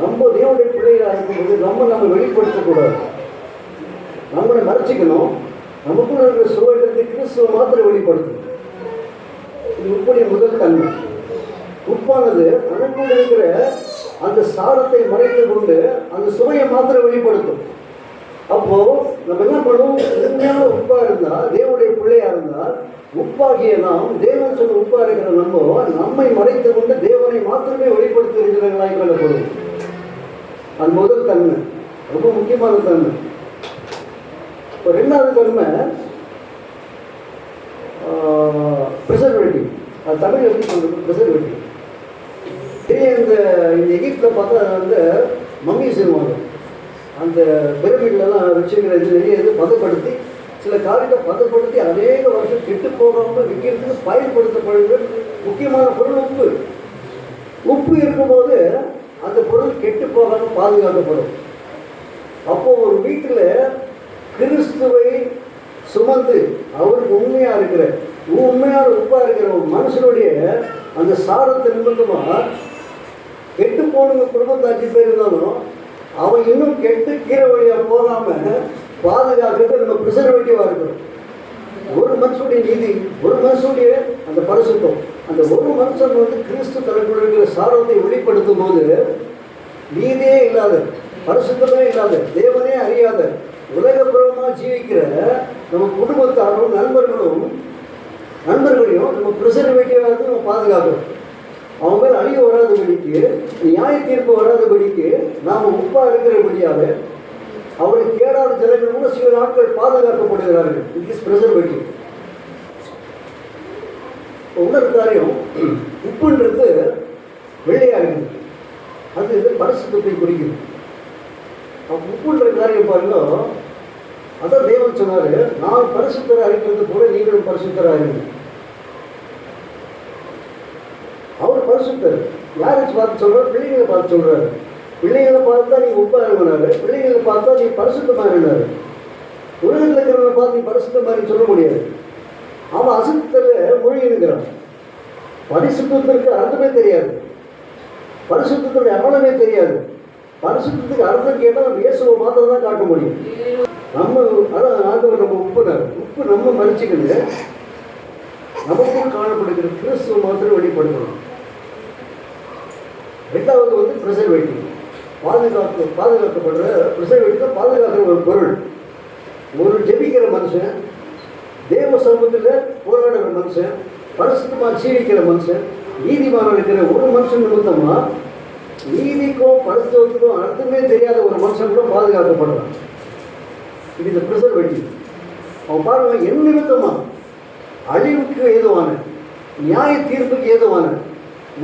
நம்ம தேவனுடைய பிள்ளைகளாக இருக்கும்போது நம்ம வெளிப்படுத்தக்கூடாது. நம்மளை மறைச்சிக்கணும். நமக்குள்ள இருக்கிற சுவையிலிருந்து கிறிஸ்துவ மாத்திரம் வெளிப்படுத்தும். இது உப்புடைய முதல் தன்மை. உப்பானது தனக்குள்ள இருக்கிற அந்த சாரத்தை மறைத்து கொண்டு அந்த சுவையை மாத்திரம் வெளிப்படுத்தும். அப்போ நம்ம என்ன பண்ணுவோம்? உண்மையான உப்பா இருந்தால், தேவனுடைய பிள்ளையா இருந்தால், உப்பாகிய நாம் தேவன் சொன்ன உப்பா இருக்கிற நம்மை மறைத்து கொண்டு தேவனை மாத்திரமே வெளிப்படுத்தி இருக்கிறவர்களாய் கொள்ளப்படுவோம். அது முதல் தன்மை, ரொம்ப முக்கியமான தன்மை. இப்போ ரெண்டாவது தன்மை ப்ரிசர்வேட்டிவ். அது தமிழ் எப்படி சொல்றது? ப்ரிசர்வேட்டிவ். இந்த எகிப்தில் பார்த்தா அது மம்மி செய்வாங்க. அந்த பிரமிட்லாம் வச்சுக்கிற இது நிறைய இது பதப்படுத்தி சில காரியத்தை பதப்படுத்தி அநேக வருஷம் கெட்டு போகாமல் விற்கிறதுக்கு பயன்படுத்தப்படுகிற முக்கியமான பொருள் உப்பு. உப்பு இருக்கும்போது அந்த பொருள் கெட்டு போகாமல் பாதுகாக்கப்படும். அப்போது ஒரு வீட்டில் கிறிஸ்துவை சுமந்து அவருக்கு உண்மையாக இருக்கிற உண்மையான உப்பாக இருக்கிற ஒரு மனுஷனுடைய அந்த சாரத்தை நிமித்தமாக கெட்டு போனவங்க குடும்பத்தை 5 பேர் இருந்தாலும் அவன் இன்னும் கெட்டு கீரை வழியாக போகாமல் பாதுகாக்கிறது நம்ம ப்ரிசர்வேட்டிவாக இருக்கிறோம். ஒரு மனுஷனுடைய நீதி, ஒரு மனுஷனுடைய அந்த பரிசுத்தம், அந்த ஒரு மனுஷன் கிறிஸ்து தனக்குள்ள இருக்கிற சாரத்தை வெளிப்படுத்தும் போது நீதியே இல்லாத, பரிசுத்தமே இல்லாத, தேவனே அறியாத, உலகப்புறமாக ஜீவிக்கிற நம்ம குடும்பத்தாரும் நண்பர்களையும் நம்ம ப்ரிசர்வேட்டிவாக நம்ம பாதுகாக்கிறோம். அவங்க மேல் அழிவு வராதபடிக்கு, நியாய தீர்ப்பு வராதபடிக்கு நாம் உப்பாக இருக்கிறபடியாக அவருக்கு கேடாத ஜனங்கள் கூட சில நாட்கள் பாதுகாக்கப்படுகிறார்கள். It is preservative. இன்னொரு காரியம், உப்புன்றது வெள்ளையாக இருக்குது. அது பரிசுத்தத்தை குறிக்குது. உப்புன்ற காரியம் பாருங்க, அதான் தேவன் சொன்னார், நான் பரிசுத்தராக இருக்கிறது போல நீங்களும் பரிசுத்தராக இருங்க. அவர் பரிசுத்தர். யாரை பார்த்து சொல்கிறார்? பிள்ளைங்களை பார்த்து சொல்கிறாரு. பிள்ளைகளை பார்த்தா நீ உப்பாக இருந்தாரு, பிள்ளைகளை பார்த்தா நீ பரிசுத்தமாக இருந்தாரு. உலகத்தில் இருக்கிறவங்க பார்த்து நீ பரிசுத்தமாக சொல்ல முடியாது. அவன் அசுத்தத்தில் மொழிகிறான். பரிசுத்தத்திற்கு அர்த்தமே தெரியாது, பரிசுத்தத்துடைய அமலமே தெரியாது. பரிசுத்தத்துக்கு அர்த்தம் கேட்டால் நம்ம இயேசுவை மாத்திரம் தான் காட்ட முடியும். நம்ம அதான் ஆண்டவர் நம்ம உப்பு நம்ம மறைச்சிக்கிறது, நமக்கும் காணப்படுகிற கிறிஸ்துவ மாத்திரம் வெளிப்படுத்தணும். ரெண்டாவது ப்ரிசர்வேட்டிவ். பாதுகாக்கப்படுற ப்ரிசர்வேட்டிவ் பாதுகாக்கிற ஒரு பொருள். ஒரு ஜெபிக்கிற மனுஷன், தேவ சமூகத்தில் போராடுற மனுஷன், பரிசுத்தமாக ஜீவிக்கிற மனுஷன், நீதிமான இருக்கிற ஒரு மனுஷன் நிமித்தமாக நீதிக்கும் பரிசுத்தத்துக்கும் அர்த்தமே தெரியாத ஒரு மனுஷன் கூட பாதுகாக்கப்படுறான். இது இந்த ப்ரிசர்வேட்டிவ். அவன் பாருங்க, என் நிமித்தமாக அழிவுக்கு ஏதுவான, நியாய தீர்ப்புக்கு ஏதுவான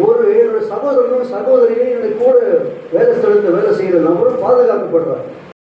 ஒரு என்னோட சகோதரனும் சகோதரியும் என்னுடைய கூட வேலை ஸ்தலத்தில் வேலை செய்கிற நபரும் பாதுகாக்கப்படுறார்.